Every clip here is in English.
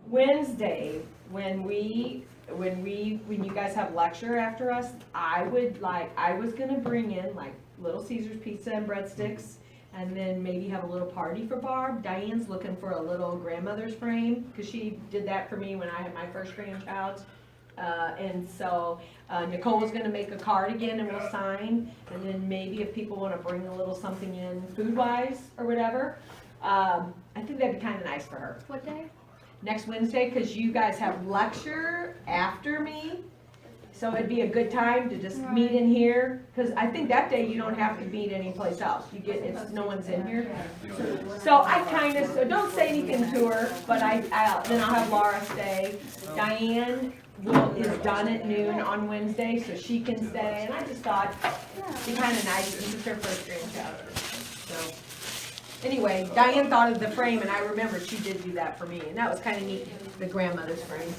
Wednesday, when you guys have lecture after us, I was gonna bring in like Little Caesars pizza and breadsticks, and then maybe have a little party for Barb. Diane's looking for a little grandmother's frame, because she did that for me when I had my first grandchild. And so Nicole was gonna make a card again and we'll sign, and then maybe if people wanna bring a little something in food-wise or whatever, I think that'd be kinda nice for her. What day? Next Wednesday, because you guys have lecture after me, so it'd be a good time to just meet in here, because I think that day you don't have to meet anyplace else. You get, it's, no one's in here. So I kind of, so don't say anything to her, but then I'll have Laura stay. Diane is done at noon on Wednesday, so she can stay, and I just thought it'd be kind of nice, this is her first grandchild. So. Anyway, Diane thought of the frame, and I remembered she did do that for me, and that was kind of neat, the grandmother's frame.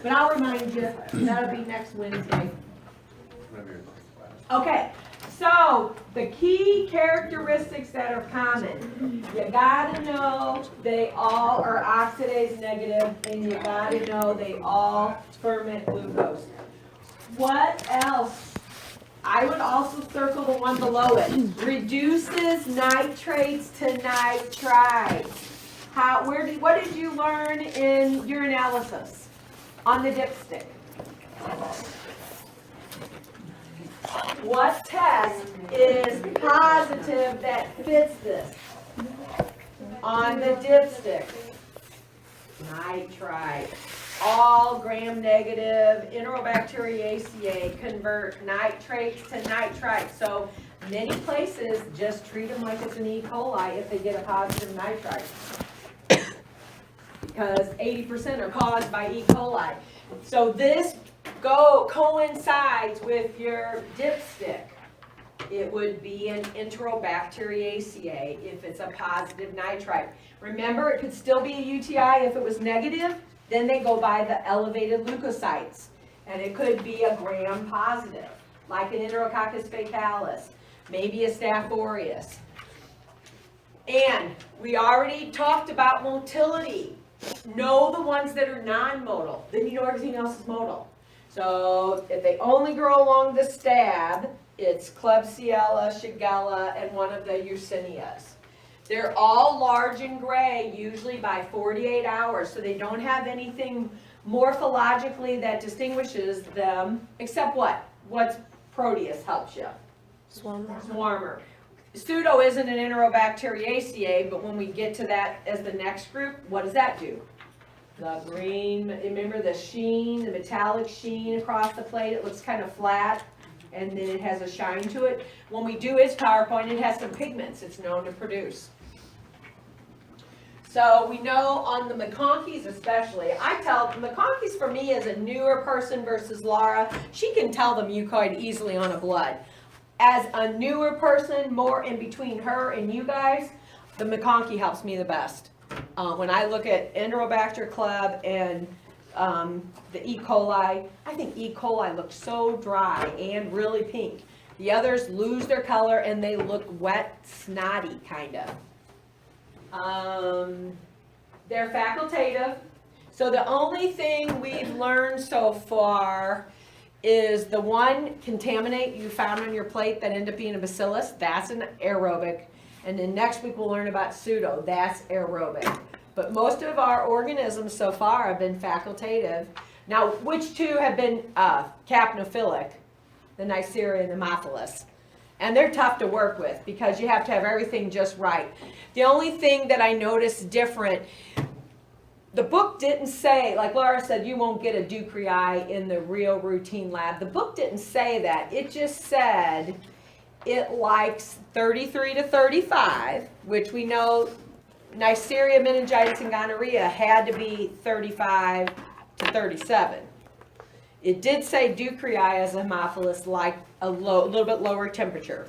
But I'll remind you, that'll be next Wednesday. Okay, so the key characteristics that are common. You gotta know they all are oxidase negative, and you gotta know they all ferment glucose. What else? I would also circle the one below it. Reduces nitrates to nitrites. What did you learn in your analysis on the dipstick? What test is positive that fits this on the dipstick? Nitrite. All gram-negative Enterobacteriaceae convert nitrates to nitrites. So many places just treat them like it's an E. coli if they get a positive nitrite, because 80% are caused by E. coli. So this coincides with your dipstick. It would be an Enterobacteriaceae if it's a positive nitrite. Remember, it could still be a UTI if it was negative. Then they go by the elevated leukocytes, and it could be a gram positive, like an Enterococcus faecalis, maybe a Staph aureus. And we already talked about motility. Know the ones that are non-modal, then you know everything else is modal. So if they only grow along the stab, it's Klebsiella, Shigella, and one of the Yersiниas. They're all large and gray, usually by 48 hours, so they don't have anything morphologically that distinguishes them, except what? What's Proteus helps you? Swarmer. Pseudo isn't an Enterobacteriaceae, but when we get to that as the next group, what does that do? The green, remember the sheen, the metallic sheen across the plate? It looks kind of flat, and then it has a shine to it. When we do its PowerPoint, it has some pigments it's known to produce. So we know on the McConkeys especially, I tell McConkeys for me as a newer person versus Laura, she can tell the mucoid easily on a blood. As a newer person, more in between her and you guys, the McConkey helps me the best. When I look at Enterobacter Club and the E. coli, I think E. coli looks so dry and really pink. The others lose their color and they look wet, snotty kind of. They're facultative. So the only thing we've learned so far is the one contaminate you found on your plate that ended up being a bacillus, that's an aerobic. And then next week we'll learn about pseudo, that's aerobic. But most of our organisms so far have been facultative. Now, which two have been capnophilic? The Neisseria and the Haemophilus. And they're tough to work with because you have to have everything just right. The only thing that I noticed different, the book didn't say, like Laura said, you won't get a Ducrei in the real routine lab. The book didn't say that. It just said it likes 33 to 35, which we know Neisseria, meningitis, and gonorrhea had to be 35 to 37. It did say Ducrei as a Haemophilus like a little bit lower temperature,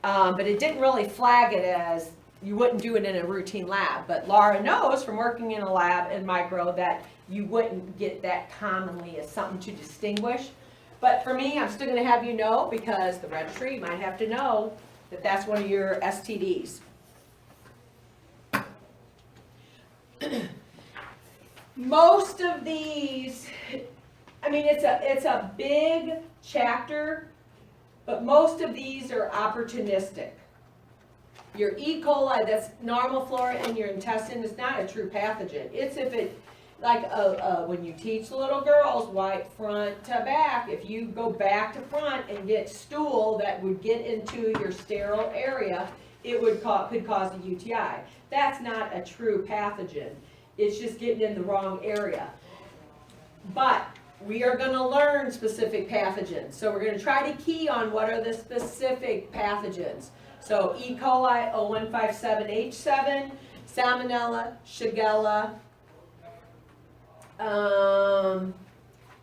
but it didn't really flag it as you wouldn't do it in a routine lab. But Laura knows from working in a lab in micro that you wouldn't get that commonly as something to distinguish. But for me, I'm still going to have you know, because the registry might have to know that that's one of your STDs. most of these, I mean, it's a big chapter, but most of these are opportunistic. Your E. coli, that's normal flora in your intestine, is not a true pathogen. It's if it, like when you teach little girls, white front to back, if you go back to front and get stool that would get into your sterile area, it would could cause a UTI. That's not a true pathogen. It's just getting in the wrong area. But we are going to learn specific pathogens. So we're going to try to key on what are the specific pathogens. So E. coli 0157H7, Salmonella, Shigella.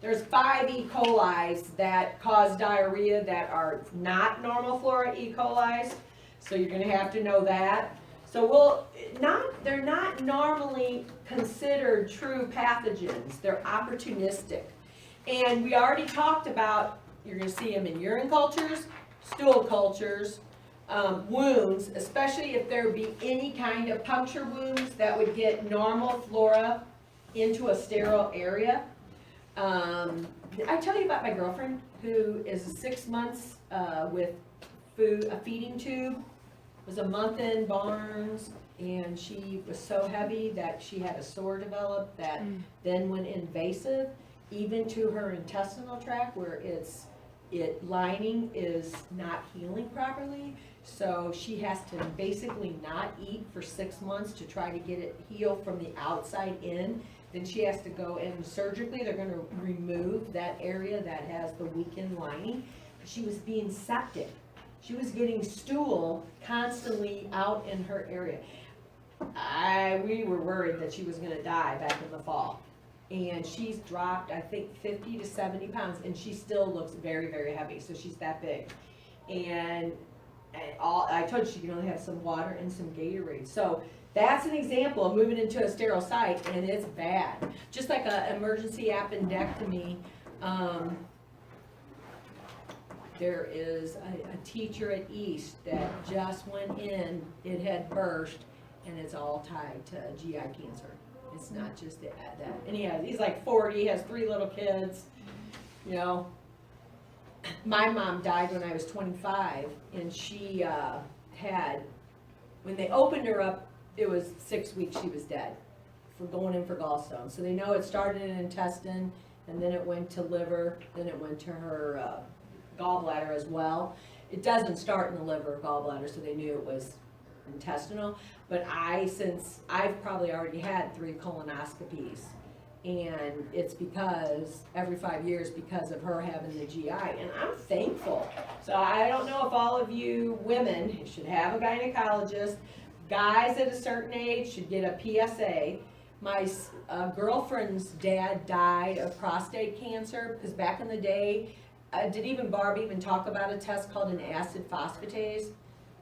There's 5 E. colis that cause diarrhea that are not normal flora E. colis. So you're going to have to know that. So they're not normally considered true pathogens. They're opportunistic. And we already talked about, you're going to see them in urine cultures, stool cultures, wounds, especially if there be any kind of puncture wounds that would get normal flora into a sterile area. I tell you about my girlfriend who is 6 months with a feeding tube. It was a month in Barnes, and she was so heavy that she had a sore develop that then went invasive, even to her intestinal tract, where lining is not healing properly. So she has to basically not eat for 6 months to try to get it healed from the outside in. Then she has to go in surgically. They're going to remove that area that has the weakened lining. She was being septic. She was getting stool constantly out in her area. We were worried that she was going to die back in the fall. And she's dropped, I think, 50 to 70 pounds, and she still looks very, very heavy. So she's that big. And I told you she can only have some water and some Gatorade. So that's an example of moving into a sterile site, and it's bad. Just like an emergency appendectomy. There is a teacher at East that just went in, it had burst, and it's all tied to GI cancer. It's not just that. And he's like 40, he has 3 little kids, you know. My mom died when I was 25, and she when they opened her up, it was 6 weeks she was dead for going in for gallstones. So they know it started in intestine, and then it went to liver, then it went to her gallbladder as well. It doesn't start in the liver or gallbladder, so they knew it was intestinal. But since I've probably already had 3 colonoscopies, and it's because every 5 years because of her having the GI, and I'm thankful. So I don't know if all of you women should have a gynecologist. Guys at a certain age should get a PSA. My girlfriend's dad died of prostate cancer because back in the day, did Barb even talk about a test called an acid phosphatase?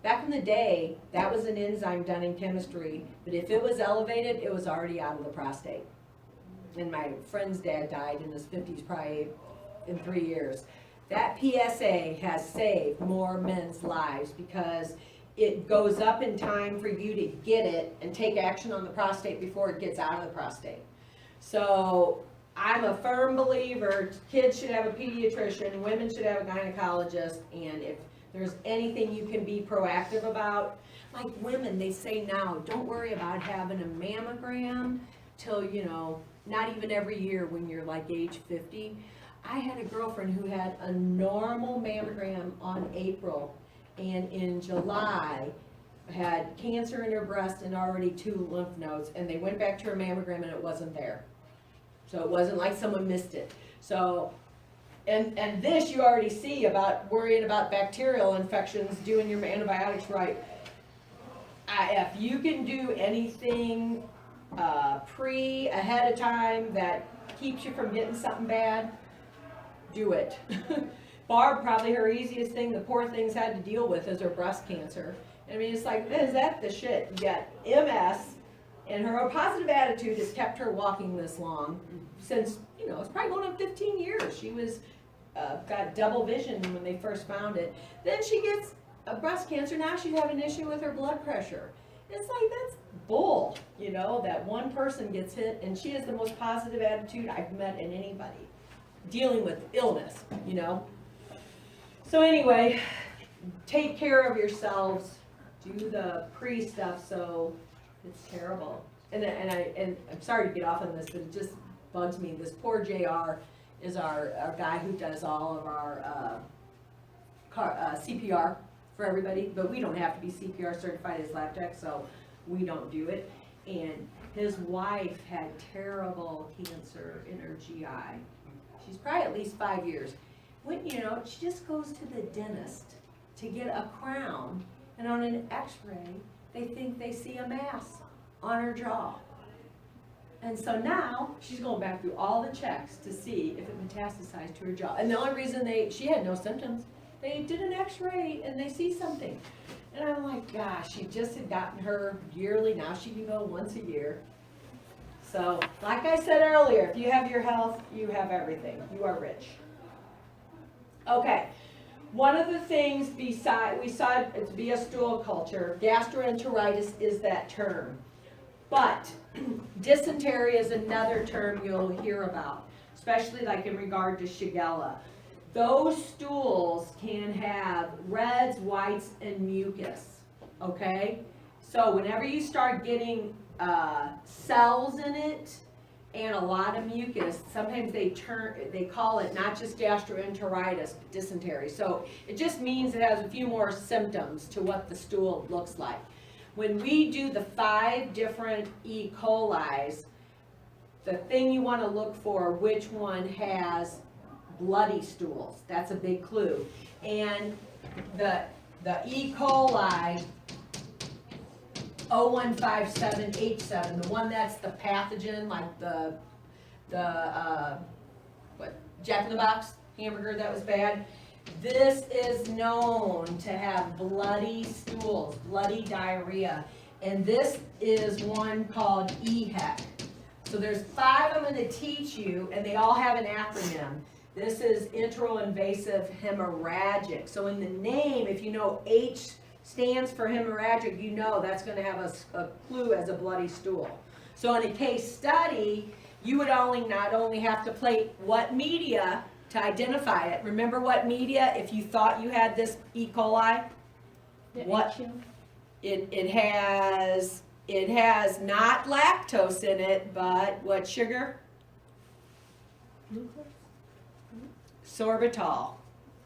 Back in the day, that was an enzyme done in chemistry, but if it was elevated, it was already out of the prostate. And my friend's dad died in his 50s, probably in 3 years. That PSA has saved more men's lives because it goes up in time for you to get it and take action on the prostate before it gets out of the prostate. So I'm a firm believer, kids should have a pediatrician, women should have a gynecologist, and if there's anything you can be proactive about, like women, they say now, don't worry about having a mammogram till, not even every year when you're like age 50. I had a girlfriend who had a normal mammogram on April, and in July had cancer in her breast and already 2 lymph nodes, and they went back to her mammogram and it wasn't there. So it wasn't like someone missed it. So, and this you already see about worrying about bacterial infections, doing your antibiotics right. If you can do anything ahead of time that keeps you from getting something bad, do it. Barb, probably her easiest thing the poor thing's had to deal with is her breast cancer. I mean, it's like, is that the shit? You got MS, and her positive attitude has kept her walking this long since, it's probably going on 15 years. She was got double vision when they first found it. Then she gets a breast cancer. Now she's having an issue with her blood pressure. It's like, that's bull, you know, that one person gets hit, and she has the most positive attitude I've met in anybody dealing with illness, you know. So anyway, take care of yourselves, do the pre-stuff, so it's terrible. And I'm sorry to get off on this, but it just bugs me. This poor JR is our guy who does all of our CPR for everybody, but we don't have to be CPR certified as lab tech, so we don't do it. And his wife had terrible cancer in her GI. She's probably at least 5 years. When, you know, she just goes to the dentist to get a crown, and on an x-ray, they think they see a mass on her jaw. And so now, she's going back through all the checks to see if it metastasized to her jaw. And the only reason she had no symptoms, they did an x-ray and they see something. And I'm like, gosh, she just had gotten her yearly, now she can go once a year. So, like I said earlier, if you have your health, you have everything. You are rich. Okay, one of the things we saw it to be a stool culture, gastroenteritis is that term. But dysentery is another term you'll hear about, especially like in regard to Shigella. Those stools can have reds, whites, and mucus, okay? So whenever you start getting cells in it and a lot of mucus, sometimes they call it not just gastroenteritis, but dysentery. So it just means it has a few more symptoms to what the stool looks like. When we do the 5 different E. coli's, the thing you want to look for, which one has bloody stools. That's a big clue. And the E. coli 0157H7, the one that's the pathogen, like the Jack in the Box hamburger that was bad. This is known to have bloody stools, bloody diarrhea. And this is one called EHEC. So there's 5 I'm going to teach you, and they all have an acronym. This is enteroinvasive hemorrhagic. So in the name, if you know H stands for hemorrhagic, you know that's going to have a clue as a bloody stool. So in a case study, you would not only have to plate what media to identify it. Remember what media, if you thought you had this E. coli? What? It has not lactose in it, but what sugar? Sorbitol.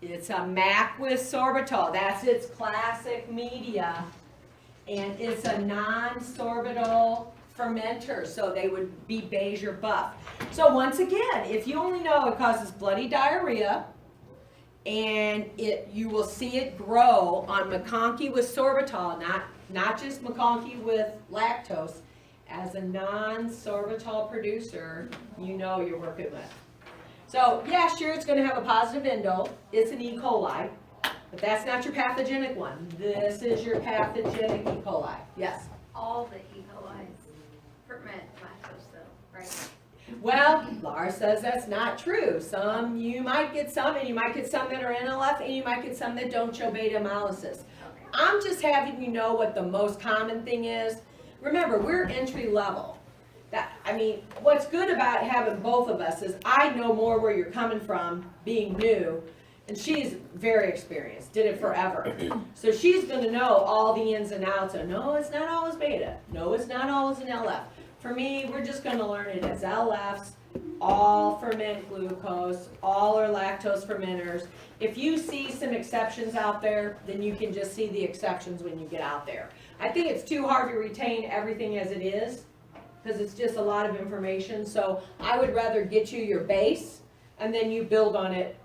It's a MAC with sorbitol. That's its classic media. And it's a non-sorbitol fermenter, so they would be beige or buff. So once again, if you only know it causes bloody diarrhea, and you will see it grow on McConkey with sorbitol, not just McConkey with lactose, as a non-sorbitol producer, you know you're working with. So yeah, sure, it's going to have a positive endo. It's an E. coli, but that's not your pathogenic one. This is your pathogenic E. coli. Yes? All the E. coli's ferment lactose though, right? Well, Laura says that's not true. You might get some, and you might get some that are NLF, and you might get some that don't show beta hemolysis. Okay. I'm just having you know what the most common thing is. Remember, we're entry level. What's good about having both of us is I know more where you're coming from, being new, and she's very experienced, did it forever. So she's going to know all the ins and outs of, no, it's not always beta. No, it's not always an LF. For me, we're just going to learn it as LFs, all ferment glucose, all are lactose fermenters. If you see some exceptions out there, then you can just see the exceptions when you get out there. I think it's too hard to retain everything as it is, because it's just a lot of information. So I would rather get you your base, and then you build on it,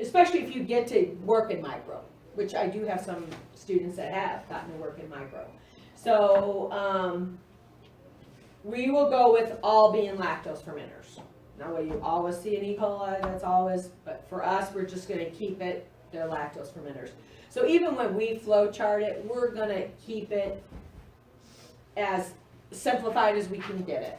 especially if you get to work in micro, which I do have some students that have gotten to work in micro. So we will go with all being lactose fermenters. Now, what you always see in E. coli, that's always, but for us, we're just going to keep it, they're lactose fermenters. So even when we flow chart it, we're going to keep it as simplified as we can get it.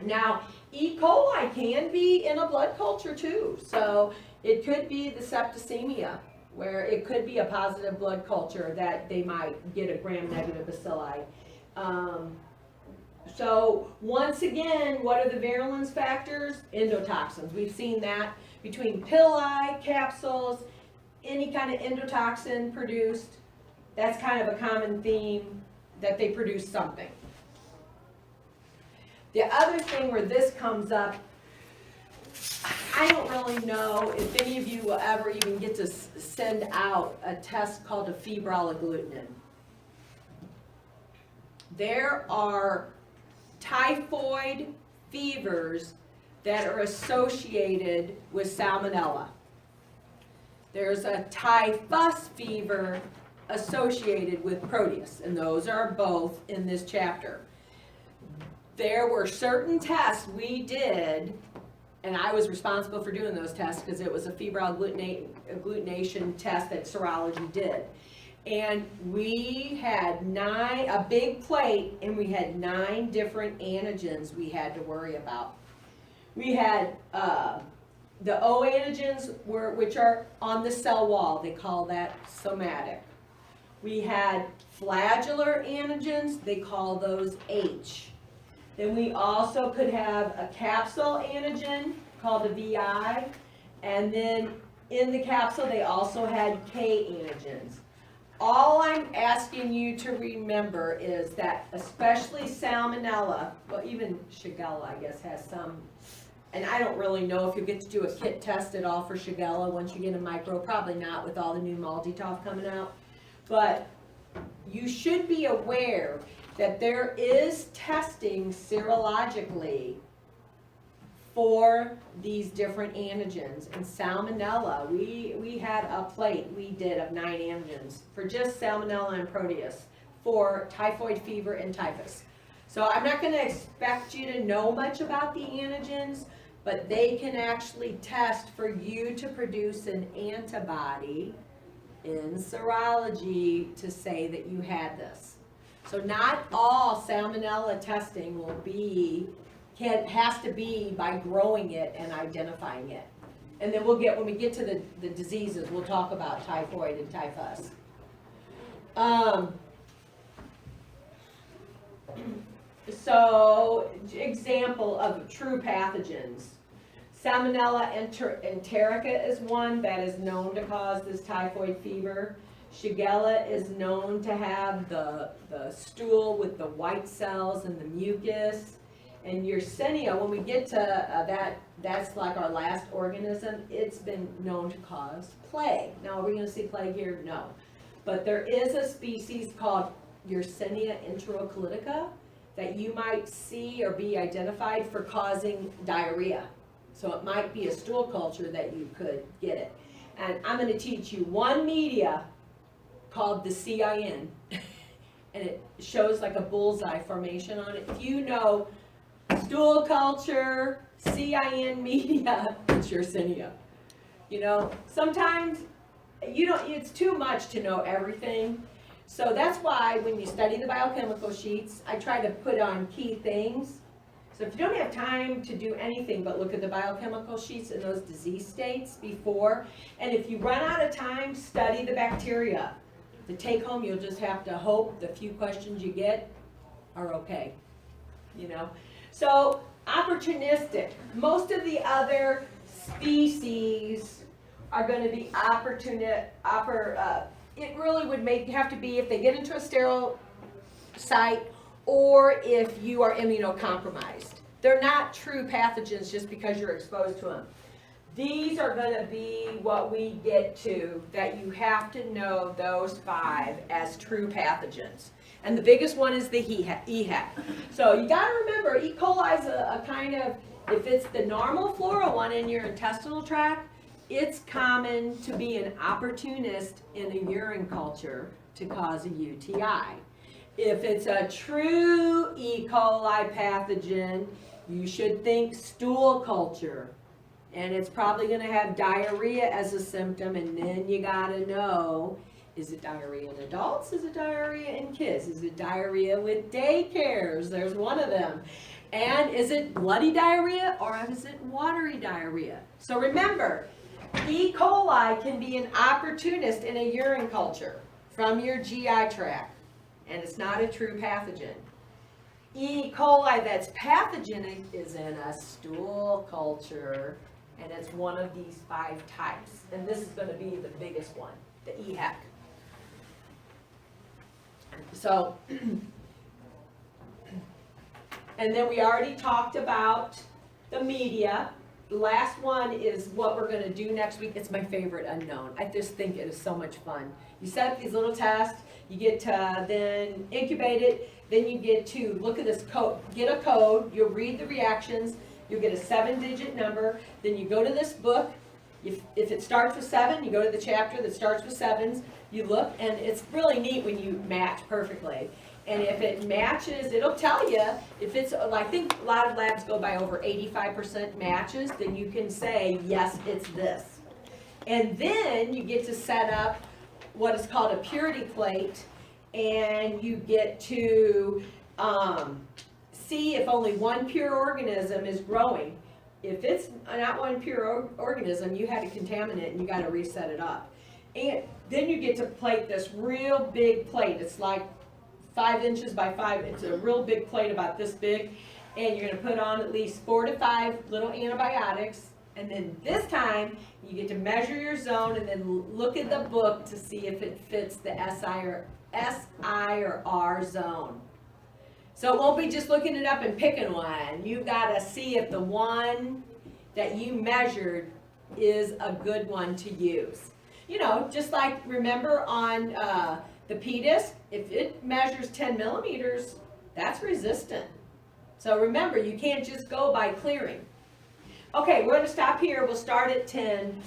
Now, E. coli can be in a blood culture too. So it could be the septicemia, where it could be a positive blood culture that they might get a gram-negative bacilli. So once again, what are the virulence factors? Endotoxins. We've seen that between pili, capsules, any kind of endotoxin produced. That's kind of a common theme, that they produce something. The other thing where this comes up, I don't really know if any of you will ever even get to send out a test called a febrile agglutinin. There are typhoid fevers that are associated with salmonella. There's a typhus fever associated with Proteus, and those are both in this chapter. There were certain tests we did, and I was responsible for doing those tests because it was a febrile agglutination test that serology did. And we had a big plate, and we had 9 different antigens we had to worry about. We had the O antigens, which are on the cell wall. They call that somatic. We had flagellar antigens. They call those H. Then we also could have a capsule antigen called a VI. And then in the capsule, they also had K antigens. All I'm asking you to remember is that especially salmonella, well, even Shigella, I guess, has some, and I don't really know if you get to do a kit test at all for Shigella once you get a micro, probably not with all the new Multitov coming out, but you should be aware that there is testing serologically for these different antigens. And salmonella, we had a plate we did of 9 antigens for just salmonella and Proteus for typhoid fever and typhus. So I'm not going to expect you to know much about the antigens, but they can actually test for you to produce an antibody in serology to say that you had this. So not all salmonella testing will be has to be by growing it and identifying it. And then when we get to the diseases, we'll talk about typhoid and typhus. So, example of true pathogens. Salmonella enterica is one that is known to cause this typhoid fever. Shigella is known to have the stool with the white cells and the mucus. And Yersinia, when we get to that's like our last organism, it's been known to cause plague. Now, are we going to see plague here? No. But there is a species called Yersinia enterocolitica that you might see or be identified for causing diarrhea. So it might be a stool culture that you could get it. And I'm going to teach you one media called the CIN, and it shows like a bullseye formation on it. If you know stool culture, CIN media, it's Yersinia. You know, sometimes it's too much to know everything. So that's why when you study the biochemical sheets, I try to put on key things. So if you don't have time to do anything but look at the biochemical sheets and those disease states before, and if you run out of time, study the bacteria. The take home, you'll just have to hope the few questions you get are okay, you know. So opportunistic. Most of the other species are going to be it really would have to be if they get into a sterile site or if you are immunocompromised. They're not true pathogens just because you're exposed to them. These are going to be what we get to, that you have to know those 5 as true pathogens. And the biggest one is the EHEC. So you got to remember, E. coli is a kind of, if it's the normal flora one in your intestinal tract, it's common to be an opportunist in a urine culture to cause a UTI. If it's a true E. coli pathogen, you should think stool culture. And it's probably going to have diarrhea as a symptom, and then you got to know, is it diarrhea in adults? Is it diarrhea in kids? Is it diarrhea with daycares? There's one of them. And is it bloody diarrhea or is it watery diarrhea? So remember, E. coli can be an opportunist in a urine culture from your GI tract. and it's not a true pathogen. E. coli that's pathogenic is in a stool culture, and it's one of these 5 types. And this is going to be the biggest one, the EHEC. So, and then we already talked about the media. The last one is what we're going to do next week. It's my favorite unknown. I just think it is so much fun. You set up these little tests, you get to then incubate it, then you get to look at this code, get a code, you'll read the reactions, you'll get a 7-digit number, then you go to this book. If it starts with 7, you go to the chapter that starts with 7s, you look, and it's really neat when you match perfectly. And if it matches, it'll tell you, if it's, I think a lot of labs go by over 85% matches, then you can say, yes, it's this. And then you get to set up what is called a purity plate, and you get to see if only one pure organism is growing. If it's not one pure organism, you had a contaminant and you got to reset it up. And then you get to plate this real big plate. It's like 5 inches by 5. It's a real big plate about this big. And you're going to put on at least 4 to 5 little antibiotics. And then this time, you get to measure your zone and then look at the book to see if it fits the SI or R zone. So it won't be just looking it up and picking one. You've got to see if the one that you measured is a good one to use. You know, just like, remember on the P-disc, if it measures 10 millimeters, that's resistant. So remember, you can't just go by clearing. Okay, we're going to stop here. We'll start at 10.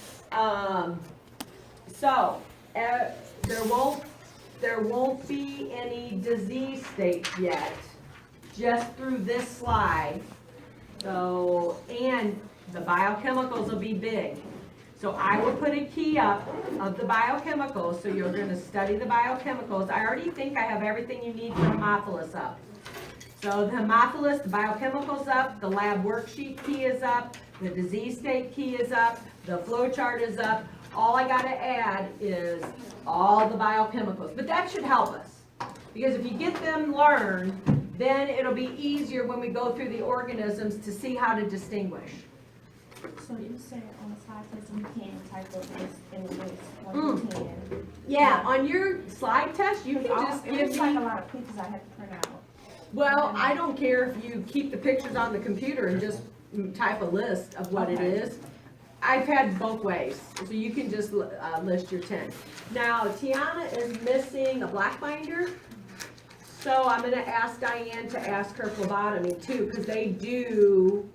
There won't be any disease states yet, just through this slide. So, and the biochemicals will be big. So I will put a key up of the biochemicals, so you're going to study the biochemicals. I already think I have everything you need for Haemophilus up. So the Haemophilus, the biochemicals up, the lab worksheet key is up, the disease state key is up, the flow chart is up. All I got to add is all the biochemicals. But that should help us, because if you get them learned, then it'll be easier when we go through the organisms to see how to distinguish. So you said on the slide test you can type of this in the list 1 to 10. Yeah, on your slide test, you can Because just it give looks like a me, lot of pictures I have to print out. well, I don't care if you keep the pictures on the computer and just type a list of what it Okay. is. I've had both ways, so you can just list your 10. Now, Tiana is missing a black binder, so I'm gonna ask Diane to ask her phlebotomy too, because they do,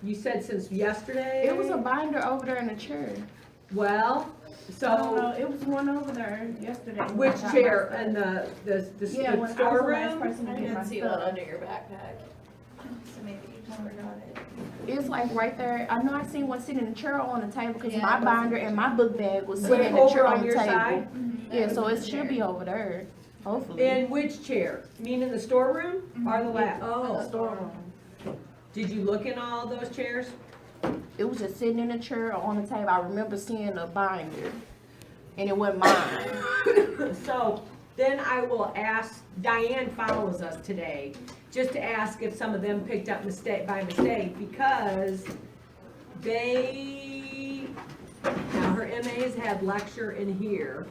you said since yesterday? It was a binder over there in the chair. Well, I don't know, so, it was one over there yesterday. when which I got my chair, stuff. in the Yeah, when I was the last storeroom? person to I get my didn't see one stuff. under your backpack, so maybe you just forgot it. It's like right there. I know I seen one sitting in the chair on the table because Yeah, my it was binder in the and my book bag was Was sitting it in the over chair on on the your table. side? Yeah, so it should be over there, hopefully. In which chair? Meaning the storeroom or the lab? The Oh, storeroom. did you look in all those chairs? It was just sitting in the chair on the table. I remember seeing a binder, and it wasn't mine. So then I will ask, Diane follows us today, just to ask if some of them picked up by mistake, because now her MAs had lecture in here.